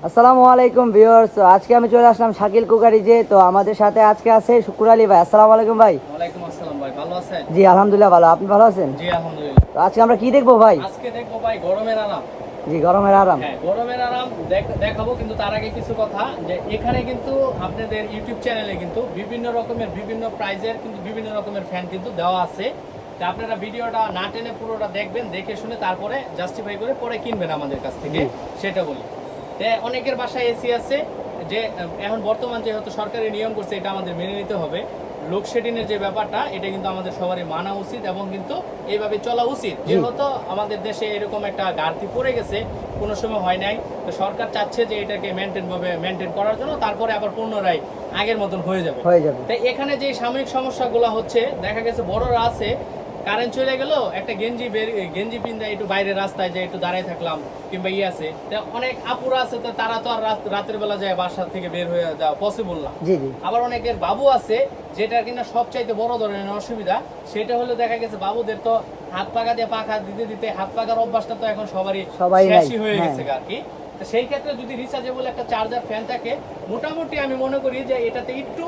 আসসালামু আলাইকুম ভিউয়ার্স, আজকে আমি চলে আসলাম শাকিল কুকারিজে। তো আমাদের সাথে আজকে আছে শুকুর আলী ভাই। আসসালামু আলাইকুম ভাই। ওয়ালাইকুম আসসালাম ভাই, ভালো আছেন? জি আলহামদুলিল্লাহ ভালো, আপনি ভালো আছেন? জি আলহামদুলিল্লাহ। তো আজকে আমরা কি দেখবো ভাই? আজকে দেখবো ভাই গরমের আরাম। জি গরমের আরাম। হ্যাঁ গরমের আরাম দেখাবো, কিন্তু তার আগে কিছু কথা, যে এখানে কিন্তু আপনাদের ইউটিউব চ্যানেলে কিন্তু বিভিন্ন রকমের বিভিন্ন প্রাইজের কিন্তু বিভিন্ন রকমের ফ্যান কিন্তু দেওয়া আছে। তা আপনারা ভিডিওটা না টেনে পুরোটা দেখবেন, দেখে শুনে তারপরে জাস্টিফাই করে পরে কিনবেন আমাদের কাছ থেকে, সেটা বলি। অনেকের বাসায় এসি আছে, যে এখন বর্তমান যেহেতু সরকারি নিয়ম করছে, এটা আমাদের মেনে নিতে হবে। লোডশেডিংয়ের যে ব্যাপারটা, এটা কিন্তু আমাদের সবারই মানা উচিত এবং কিন্তু এইভাবে চলা উচিত। যেহেতু আমাদের দেশে এরকম একটা ঘাটতি পড়ে গেছে, কোনো সময় হয় নাই, তো সরকার চাচ্ছে যে এটাকে মেনটেন করার জন্য, তারপরে আবার পুনরায় আগের মতন হয়ে যাবে। তাই এখানে যে সাময়িক সমস্যাগুলো হচ্ছে, দেখা গেছে বড়রা আছে, কারেন্ট চলে গেল, একটা গেঞ্জি পিন দেয়, একটু বাইরে রাস্তায় যায়, একটু দাঁড়ায় থাকলাম, কিংবা আছে অনেক আপুরা আছে, তো তারা তো আর রাতের বেলা যায় বাসা থেকে বের হয়ে যাওয়া পসিবল না। আবার অনেকের বাবু আছে, যেটা কিনা সবচাইতে বড় ধরনের অসুবিধা, সেটা হলো দেখা গেছে বাবুদের তো হাত পাকা দিয়ে পাখা দিতে দিতে হাত পাকার অভ্যাসটা তো এখন সবারই শেষই হয়ে গেছে আর কি। তো সেই ক্ষেত্রে যদি রিচার্জেবল একটা চার্জার ফ্যান থাকে, মোটামুটি আমি মনে করি যে এটাতে একটু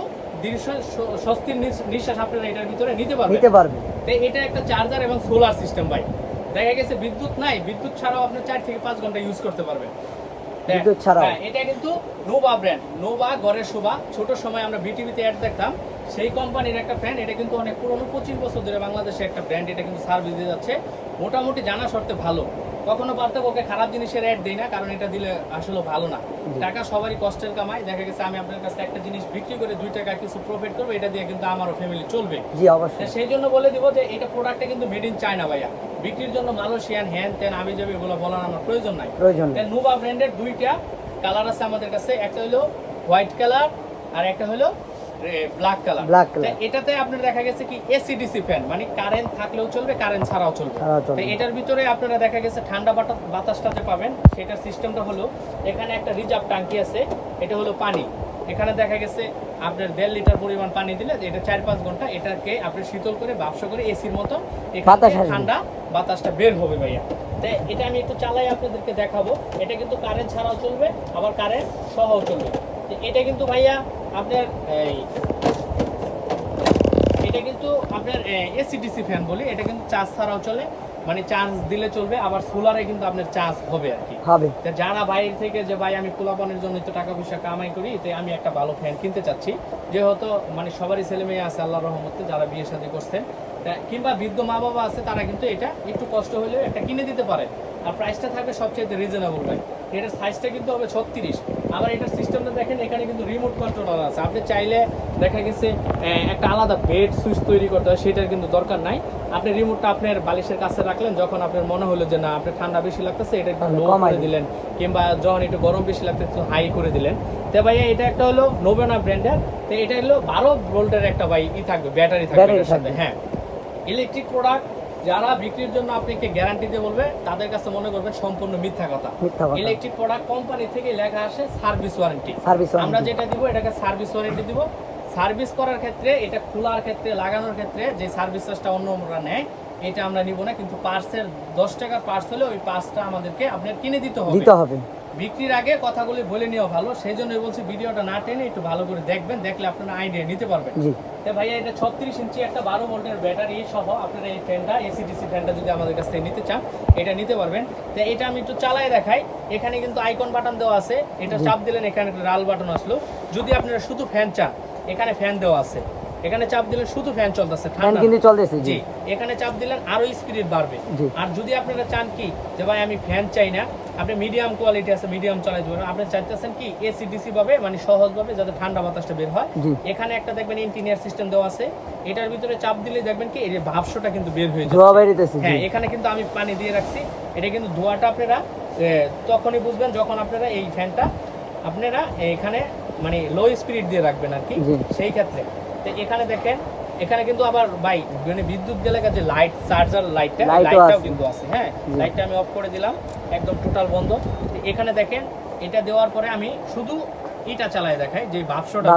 স্বস্তির নিঃশ্বাস আপনারা এটার ভিতরে নিতে পারবেন। এটা একটা চার্জার এবং সোলার সিস্টেম ভাই। দেখা গেছে বিদ্যুৎ নাই, বিদ্যুৎ ছাড়াও আপনি 4 থেকে 5 ঘন্টা ইউজ করতে পারবেন। এটা কিন্তু নোভা ব্র্যান্ড, নোভা ঘরের শোভা। ছোট সময় আমরা বিটিভিতে অ্যাড দেখতাম, সেই কোম্পানির একটা ফ্যান। এটা কিন্তু অনেক পুরনো, 25 বছর ধরে বাংলাদেশে একটা ব্র্যান্ড। এটা কিন্তু সার্ভিস দিয়ে যাচ্ছে, মোটামুটি জানা শর্তে ভালো। কখনো পার্থক্যকে খারাপ জিনিসের অ্যাড দেই না, কারণ এটা দিলে আসলে ভালো না। টাকা সবারই কষ্টের কামাই। দেখা গেছে আমি আপনার কাছে একটা জিনিস বিক্রি করে 2 টাকা কিছু প্রফিট করবো, এটা দিয়ে কিন্তু আমারও ফ্যামিলি চলবে। জি অবশ্যই। সেই জন্য বলে দিব যে এটা প্রোডাক্টটা কিন্তু মেড ইন চায়না ভাইয়া। বিক্রির জন্য মালয়েশিয়ান হ্যান তেন আমি যাবে এগুলো বলার আমার প্রয়োজন নাই। নোভা ব্র্যান্ডের 2টা কালার আছে আমাদের কাছে, একটা হলো হোয়াইট কালার আর একটা হলো ব্ল্যাক কালার। এটাতে আপনার দেখা গেছে কি এসিডিসি ফ্যান, মানে কারেন্ট থাকলেও চলবে, কারেন্ট ছাড়াও চলবে। তো এটার ভিতরে আপনারা দেখা গেছে ঠান্ডা বাতাসটাতে পাবেন। সেটার সিস্টেমটা হলো, এখানে একটা রিজার্ভ ট্যাঙ্কি আছে, এটা হলো পানি। এখানে দেখা গেছে আপনার 1.5 লিটার পরিমাণ পানি দিলে এটা 4-5 ঘন্টা এটাকে আপনি শীতল করে বাষ্প করে এসির মতো ঠান্ডা বাতাসটা বের হবে ভাইয়া। তাই এটা আমি একটু চালাই আপনাদেরকে দেখাবো। এটা কিন্তু কারেন্ট ছাড়াও চলবে, আবার কারেন্ট সহও চলবে। এটা কিন্তু ভাইয়া আপনার এটা কিন্তু আপনার এসিডিসি ফ্যান বলি। এটা কিন্তু চার্জ ছাড়াও চলে, মানে চার্জ দিলে চলবে, আবার সোলারে কিন্তু আপনার চার্জ হবে আর কি। যারা বাইরে থেকে যে ভাই আমি পোলাপানের জন্য তো টাকা পয়সা কামাই করি, তাই আমি একটা ভালো ফ্যান কিনতে চাচ্ছি, যেহেতু মানে সবারই ছেলে মেয়ে আছে আল্লাহর রহমতে, যারা বিয়ে শাদী করছেন কিংবা বৃদ্ধ মা বাবা আছে, তারা কিন্তু এটা একটু কষ্ট হলেও একটা কিনে দিতে পারে। আর প্রাইসটা থাকবে সবচেয়ে রিজনেবল ভাই। এটার সাইজটা কিন্তু হবে 36। আবার এটার সিস্টেমটা দেখেন, এখানে কিন্তু রিমোট কন্ট্রোলার আছে। আপনি চাইলে দেখা গেছে একটা আলাদা বেড সুইচ তৈরি করতে হয়, সেটার কিন্তু দরকার নাই। আপনি রিমোটটা আপনার বালিশের কাছে রাখলেন, যখন আপনার মনে হলো যে না আপনার ঠান্ডা বেশি লাগতেছে, এটা একটু লো করে দিলেন, কিংবা যখন একটু গরম বেশি লাগতেছে হাই করে দিলেন। তো ভাইয়া এটা একটা হলো নোভেনা ব্র্যান্ডের। তো এটা হলো 12 ভোল্টের একটা ভাই থাকবে, ব্যাটারি থাকবে এর সাথে। হ্যাঁ ইলেকট্রিক প্রোডাক্ট যারা বিক্রির জন্য আপনাকে গ্যারান্টি দিয়ে বলবে, তাদের কাছে মনে করবেন সম্পূর্ণ মিথ্যা কথা। ইলেকট্রিক প্রোডাক্ট কোম্পানি থেকে লেখা আসে সার্ভিস ওয়ারেন্টি। আমরা যেটা দিব এটাকে সার্ভিস ওয়ারেন্টি দিব। সার্ভিস করার ক্ষেত্রে, এটা খোলার ক্ষেত্রে, লাগানোর ক্ষেত্রে যে সার্ভিস চার্জটা অন্যরা নেয়, এটা আমরা নিব না। কিন্তু পার্সের 10 টাকার পার্স হলে ওই পার্সটা আমাদেরকে আপনার কিনে দিতে হবে। বিক্রির আগে কথাগুলি বলে নেওয়া ভালো, সেই জন্যই বলছি ভিডিওটা না টেনে একটু ভালো করে দেখবেন, দেখলে আপনারা আইডিয়া নিতে পারবেন। তো ভাইয়া এটা 36 ইঞ্চি একটা 12 ভোল্টের ব্যাটারি সহ আপনারা এই ফ্যানটা, এসিডিসি ফ্যানটা যদি আমাদের কাছ থেকে নিতে চান, এটা নিতে পারবেন। তো এটা আমি একটু চালায় দেখাই। এখানে কিন্তু আইকন বাটন দেওয়া আছে, এটা চাপ দিলেন এখানে একটা লাল বাটন আসলো। যদি আপনারা শুধু ফ্যান চান, এখানে ফ্যান দেওয়া আছে, এখানে চাপ দিলেন শুধু ফ্যান চলতেছে, ঠান্ডা কিন্তু চলতেছে। জি এখানে চাপ দিলেন আরো স্পিড বাড়বে। আর যদি আপনারা চান কি যে ভাই আমি ফ্যান চাই না, আপনি মিডিয়াম কোয়ালিটি আছে, মিডিয়াম চালাতে পারেন। আপনি চাইতেছেন কি এসিডিসি ভাবে, মানে সহজ ভাবে যাতে ঠান্ডা বাতাসটা বের হয়, এখানে একটা দেখবেন ইন্টিরিয়ার সিস্টেম দেওয়া আছে। এটার ভিতরে চাপ দিলে দেখবেন কি এই ভাবসটা কিন্তু বের হয়ে যাচ্ছে। হ্যাঁ এখানে কিন্তু আমি পানি দিয়ে রাখছি। এটা কিন্তু ধোঁয়াটা আপনারা তখনই বুঝবেন যখন আপনারা এই ফ্যানটা আপনারা এখানে মানে লো স্পিড দিয়ে রাখবেন আর কি, সেই ক্ষেত্রে। তো এখানে দেখেন, এখানে কিন্তু আবার ভাই মানে বিদ্যুৎ গেলে যে লাইট, চার্জার লাইটটাও কিন্তু আছে। হ্যাঁ লাইটটা আমি অফ করে দিলাম, একদম টোটাল বন্ধ। এখানে দেখেন, এটা দেওয়ার পরে আমি শুধু এটা চালাই দেখাই, যে বাক্সটা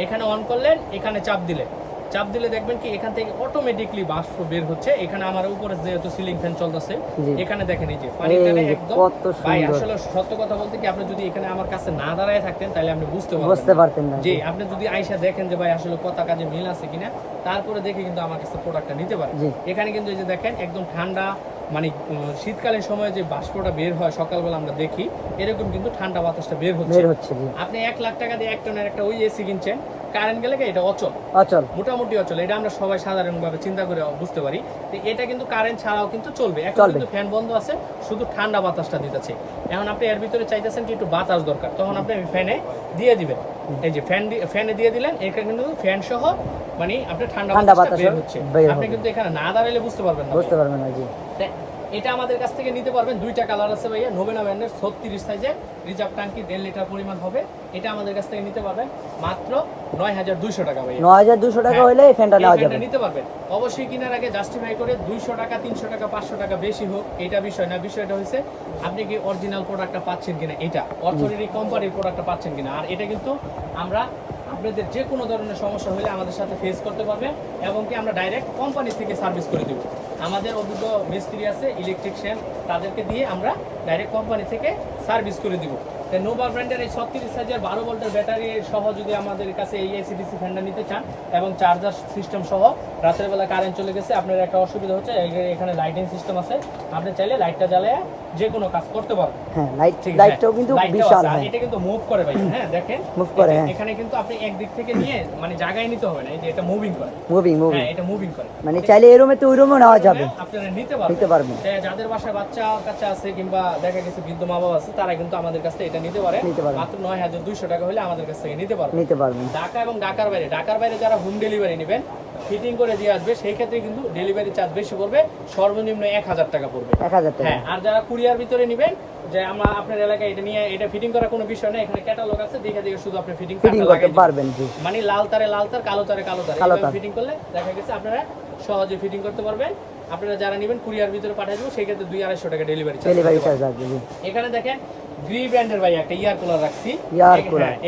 এখানে অন করলেন, এখানে চাপ দিলে চাপ দিলে দেখবেন কি এখান থেকে অটোমেটিকলি বাষ্প বের হচ্ছে। এখানে আমার উপরে যেহেতু সিলিং ফ্যান চলতেছে, জি। এখানে দেখেন এই যে পানিটা এই যে একদম কত ভাই সুন্দর। আসলে সত্য কথা বলতে কি আপনি যদি এখানে আমার কাছে না দাঁড়ায় থাকতেন তাহলে আপনি বুঝতে পারতেন না। যে আপনি যদি আইসা দেখেন যে ভাই আসলে কত কাজে মিল আছে কিনা, তারপরে দেখে কিন্তু আমার কাছে প্রোডাক্টটা নিতে পারেন। জি। এখানে কিন্তু এই যে দেখেন একদম ঠান্ডা, মানে শীতকালীন সময় যে বাষ্পটা বের হয় সকালবেলা আমরা দেখি, এরকম কিন্তু ঠান্ডা বাতাসটা বের হচ্ছে। জি। আপনি 1 লাখ টাকা দিয়ে 1 টনের একটা ওই এসি কিনছেন, কারেন্ট গেলে কি এটা অচল, মোটামুটি অচল। এটা আমরা সবাই সাধারণভাবে চিন্তা করে বুঝতে পারি। তো এটা কিন্তু কারেন্ট ছাড়াও কিন্তু চলবে। এখন কিন্তু ফ্যান বন্ধ আছে, শুধু ঠান্ডা বাতাসটা দিতেছে। এখন আপনি এর ভিতরে চাইতেছেন কি একটু বাতাস দরকার, তখন আপনি ফ্যানে দিয়ে দিবেন। এই যে ফ্যানে দিয়ে দিলেন, এটা কিন্তু ফ্যান সহ মানে আপনি ঠান্ডা বাতাসটা বের হচ্ছে। আপনি কিন্তু এখানে না দাঁড়ালে বুঝতে পারবেন না। জি। এটা আমাদের কাছ থেকে নিতে পারবেন। 2টা কালার আছে ভাইয়া, নোভেনা ব্র্যান্ডের 36 সাইজের রিজার্ভ ট্যাঙ্কি 1.5 লিটার পরিমাণ হবে। এটা আমাদের কাছ থেকে নিতে পারবেন মাত্র 9200 টাকা ভাইয়া। 9200 টাকা হলে এই ফ্যানটা নেওয়া যাবে। নিতে পারবেন। অবশ্যই কেনার আগে জাস্টিফাই করে 200 টাকা 300 টাকা 500 টাকা বেশি হোক এটা বিষয় না। বিষয়টা হচ্ছে আপনি কি অরিজিনাল প্রোডাক্টটা পাচ্ছেন কিনা, এটা অথরিটি কোম্পানির প্রোডাক্টটা পাচ্ছেন কিনা। আর এটা কিন্তু আমরা আপনাদের যে কোনো ধরনের সমস্যা হলে আমাদের সাথে ফেস করতে পারবেন, এবং কি আমরা ডাইরেক্ট কোম্পানি থেকে সার্ভিস করে দেব। আমাদের অভিজ্ঞ মিস্ত্রি আছে, ইলেকট্রিশিয়ান, তাদেরকে দিয়ে আমরা ডাইরেক্ট কোম্পানি থেকে সার্ভিস করে দিব। নোভা ব্র্যান্ডের এই 36 সাইজের 12 ভোল্টের ব্যাটারি সহ যদি আমাদের কাছে এই এসিডিসি ফ্যানটা নিতে চান এবং চার্জার সিস্টেম সহ, রাতের বেলা কারেন্ট চলে গেছে, আপনার একটা অসুবিধা হচ্ছে, এখানে লাইটিং সিস্টেম আছে, আপনি চাইলে লাইটটা জ্বালিয়ে যে কোনো কাজ করতে পারবেন। হ্যাঁ, লাইটটাও কিন্তু বিশাল। এটা কিন্তু মুভ করে ভাই, হ্যাঁ দেখেন মুভ করে। এখানে কিন্তু আপনি এক দিক থেকে নিয়ে মানে জায়গায় নিতে হবে না, এই যে এটা মুভিং করে। হ্যাঁ, এটা মুভিং করে, মানে চাইলে এই রুমে তো ওই রুমও নেওয়া যাবে, আপনারা নিতে পারবেন। যাদের বাসায় বাচ্চা কাচ্চা আছে কিংবা দেখা গেছে বৃদ্ধ মা বাবা আছে, তারা কিন্তু আমাদের কাছ থেকে এটা নিতে পারে। মাত্র 9200 টাকা হলে আমাদের কাছ থেকে নিতে পারবেন। ঢাকা এবং ঢাকার বাইরে যারা হোম ডেলিভারি নেবেন, ফিটিং করে দিয়ে আসবে, সেই ক্ষেত্রে কিন্তু ডেলিভারি চার্জ বেশি পড়বে, সর্বনিম্ন 1000 টাকা পড়বে। 1000 টাকা। হ্যাঁ, আর যারা কুরিয়ার ভিতরে নেবেন, যে আমরা আপনার এলাকায় এটা নিয়ে এটা ফিটিং করার কোনো বিষয় না, এখানে ক্যাটালগ আছে, দেখে শুধু আপনি ফিটিং করতে পারবেন। মানে লাল তারে লাল তার, কালো তারে কালো তার, এইভাবে ফিটিং করলে দেখা গেছে আপনারা সহজে ফিটিং করতে পারবেন। আপনারা যারা নেবেন কুরিয়ার ভিতরে পাঠিয়ে দেবো, সেই ক্ষেত্রে 200-250 টাকা ডেলিভারি চার্জ লাগবে। এখানে দেখেন গ্রি ব্র্যান্ডের ভাই একটা ইয়ার কুলার রাখছি।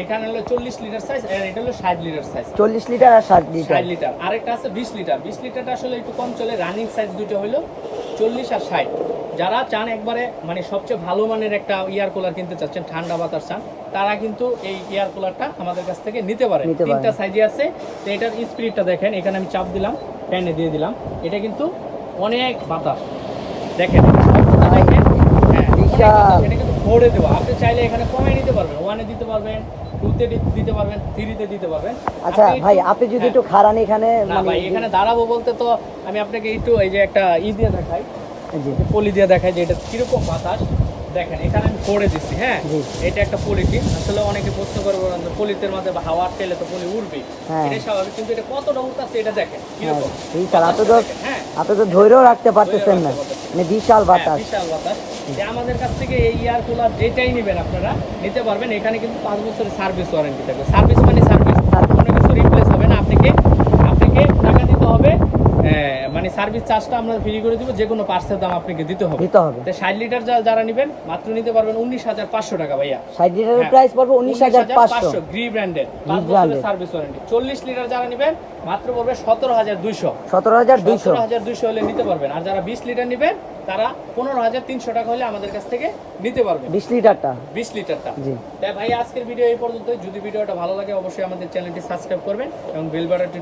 এখানে হলো 40 লিটার সাইজ, আর এটা হলো 60 লিটার সাইজ। 40 লিটার আর 60 লিটার। আরেকটা আছে 20 লিটার। 20 লিটারটা আসলে একটু কম চলে, রানিং সাইজ দুটো হলো 40 আর 60। যারা চান একবারে মানে সবচেয়ে ভালো মানের একটা ইয়ার কুলার কিনতে চাচ্ছেন, ঠান্ডা বাতাস চান, তারা কিন্তু এই ইয়ার কুলারটা আমাদের কাছ থেকে নিতে পারে। 3টা সাইজে আছে। তো এটার স্পিডটা দেখেন, এখানে আমি চাপ দিলাম, ফ্যানে দিয়ে দিলাম, এটা কিন্তু অনেক বাতাস দেখেন, দেখেন। হ্যাঁ, বিশাল। এটা কিন্তু ভরে দেওয়া, আপনি চাইলে এখানে কমাই নিতে পারবেন, 1-এ দিতে পারবেন, 2-তে দিতে পারবেন, 3-তে দিতে পারবেন। আচ্ছা ভাই, আপনি যদি একটু খারান এখানে, না ভাই এখানে দাঁড়াবো বলতে তো আমি আপনাকে একটু এই যে একটা দিয়ে দেখাই, পলি দিয়ে দেখাই যে এটা কিরকম বাতাস। দেখেন এখানে আমি পরে দিচ্ছি। হ্যাঁ, এটা একটা পলিথিন। আসলে অনেকে প্রশ্ন করে পলিথিনের মধ্যে হাওয়া ঠেলে তো পলি উড়বে, এটা স্বাভাবিক, কিন্তু এটা কতটা উঠতেছে এটা দেখেন কিরকম। আপনি তো ধৈর্য রাখতে পারতেছেন না, মানে বিশাল বাতাস। আমাদের কাছ থেকে এই এয়ার কুলার যেটাই নেবেন আপনারা নিতে পারবেন। এখানে কিন্তু 5 বছরের সার্ভিস ওয়ারেন্টি থাকবে। সার্ভিস মানে সার্ভিস, কোনো কিছু রিপ্লেস হবে না, আপনাকে টাকা দিতে হবে। মানে সার্ভিস চার্জটা আমরা ফ্রি করে দিব, যে কোনো পার্টসের দাম আপনাকে দিতে হবে। তো 60 লিটার যারা নেবেন মাত্র নিতে পারবেন 19500 টাকা ভাইয়া। 60 লিটারের প্রাইস পড়বে 19500, গ্রি ব্র্যান্ডের, 5 বছরের সার্ভিস ওয়ারেন্টি। 40 লিটার যারা নেবেন মাত্র পড়বে 17200 হলে নিতে পারবেন। আর যারা 20 লিটার নেবেন তারা 15300 টাকা হলে আমাদের কাছ থেকে নিতে পারবেন। 20 লিটারটা। জি। তাই ভাই আজকের ভিডিও এই পর্যন্ত। যদি ভিডিওটা ভালো লাগে অবশ্যই আমাদের চ্যানেলটি সাবস্ক্রাইব করবেন এবং বেল বাটনটি